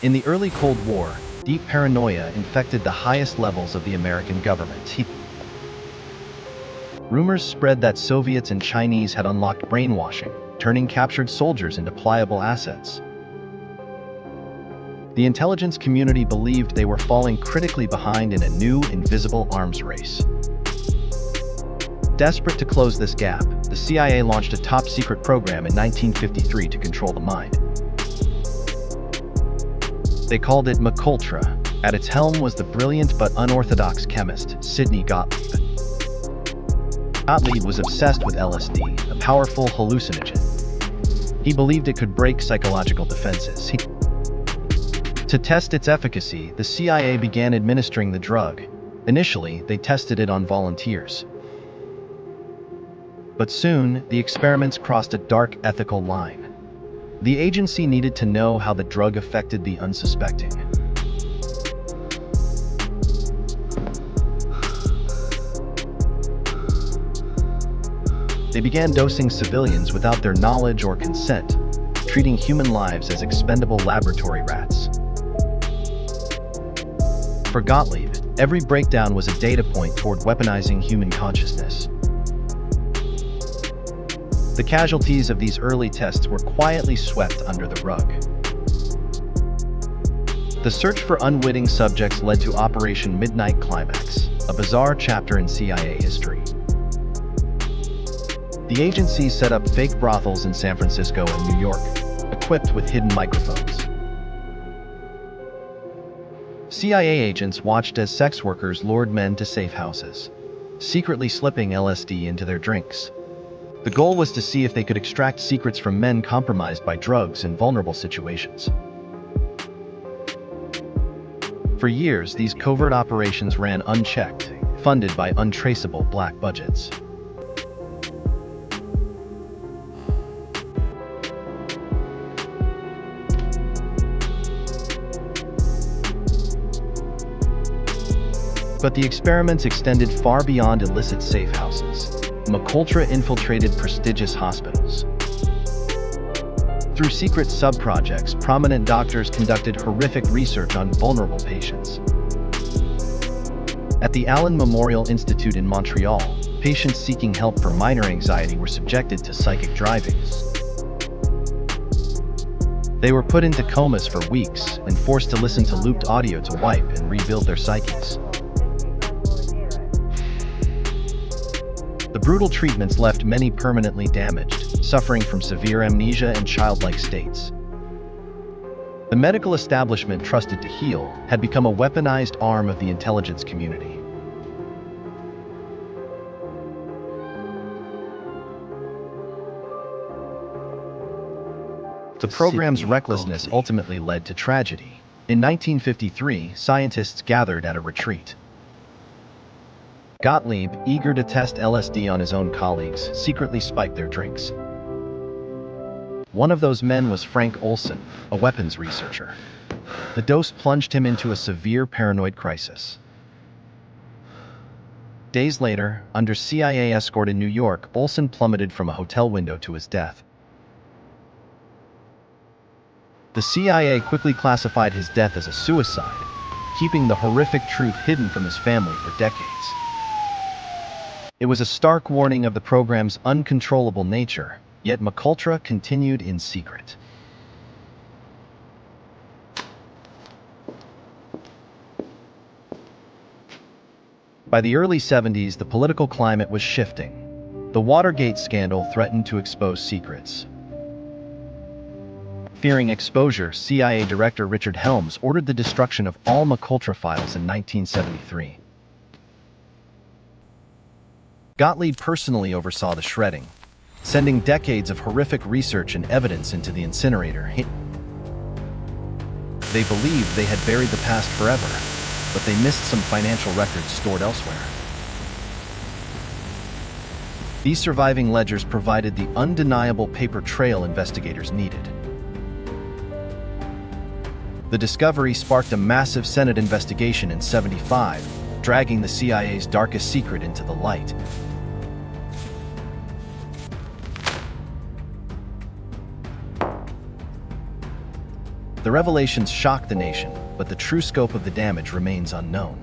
In the early Cold War, deep paranoia infected the highest levels of the American government. Rumors spread that Soviets and Chinese had unlocked brainwashing, turning captured soldiers into pliable assets. The intelligence community believed they were falling critically behind in a new, invisible arms race. Desperate to close this gap, the CIA launched a top-secret program in 1953 to control the mind. They called it MKUltra. At its helm was the brilliant but unorthodox chemist, Sidney Gottlieb. Gottlieb was obsessed with LSD, a powerful hallucinogen. He believed it could break psychological defenses. To test its efficacy, the CIA began administering the drug. Initially, they tested it on volunteers. But soon, the experiments crossed a dark ethical line. The agency needed to know how the drug affected the unsuspecting. They began dosing civilians without their knowledge or consent, treating human lives as expendable laboratory rats. For Gottlieb, every breakdown was a data point toward weaponizing human consciousness. The casualties of these early tests were quietly swept under the rug. The search for unwitting subjects led to Operation Midnight Climax, a bizarre chapter in CIA history. The agency set up fake brothels in San Francisco and New York, equipped with hidden microphones. CIA agents watched as sex workers lured men to safe houses, secretly slipping LSD into their drinks. The goal was to see if they could extract secrets from men compromised by drugs in vulnerable situations. For years, these covert operations ran unchecked, funded by untraceable black budgets. But the experiments extended far beyond illicit safe houses. MKUltra infiltrated prestigious hospitals. Through secret sub-projects, prominent doctors conducted horrific research on vulnerable patients. At the Allen Memorial Institute in Montreal, patients seeking help for minor anxiety were subjected to psychic driving. They were put into comas for weeks and forced to listen to looped audio to wipe and rebuild their psyches. The brutal treatments left many permanently damaged, suffering from severe amnesia and childlike states. The medical establishment trusted to heal had become a weaponized arm of the intelligence community. The program's recklessness ultimately led to tragedy. In 1953, scientists gathered at a retreat. Gottlieb, eager to test LSD on his own colleagues, secretly spiked their drinks. One of those men was Frank Olson, a weapons researcher. The dose plunged him into a severe paranoid crisis. Days later, under CIA escort in New York, Olson plummeted from a hotel window to his death. The CIA quickly classified his death as a suicide, keeping the horrific truth hidden from his family for decades. It was a stark warning of the program's uncontrollable nature, yet MKUltra continued in secret. By the early 70s, the political climate was shifting. The Watergate scandal threatened to expose secrets. Fearing exposure, CIA Director Richard Helms ordered the destruction of all MKUltra files in 1973. Gottlieb personally oversaw the shredding, sending decades of horrific research and evidence into the incinerator. They believed they had buried the past forever, but they missed some financial records stored elsewhere. These surviving ledgers provided the undeniable paper trail investigators needed. The discovery sparked a massive Senate investigation in '75, dragging the CIA's darkest secret into the light. The revelations shocked the nation, but the true scope of the damage remains unknown.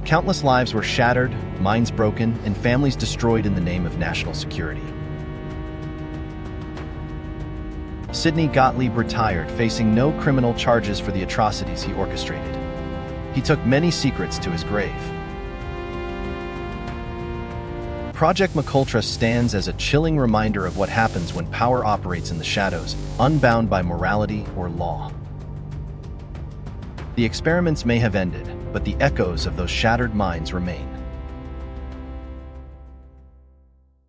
Countless lives were shattered, minds broken, and families destroyed in the name of national security. Sidney Gottlieb retired, facing no criminal charges for the atrocities he orchestrated. He took many secrets to his grave. Project MKUltra stands as a chilling reminder of what happens when power operates in the shadows, unbound by morality or law. The experiments may have ended, but the echoes of those shattered minds remain.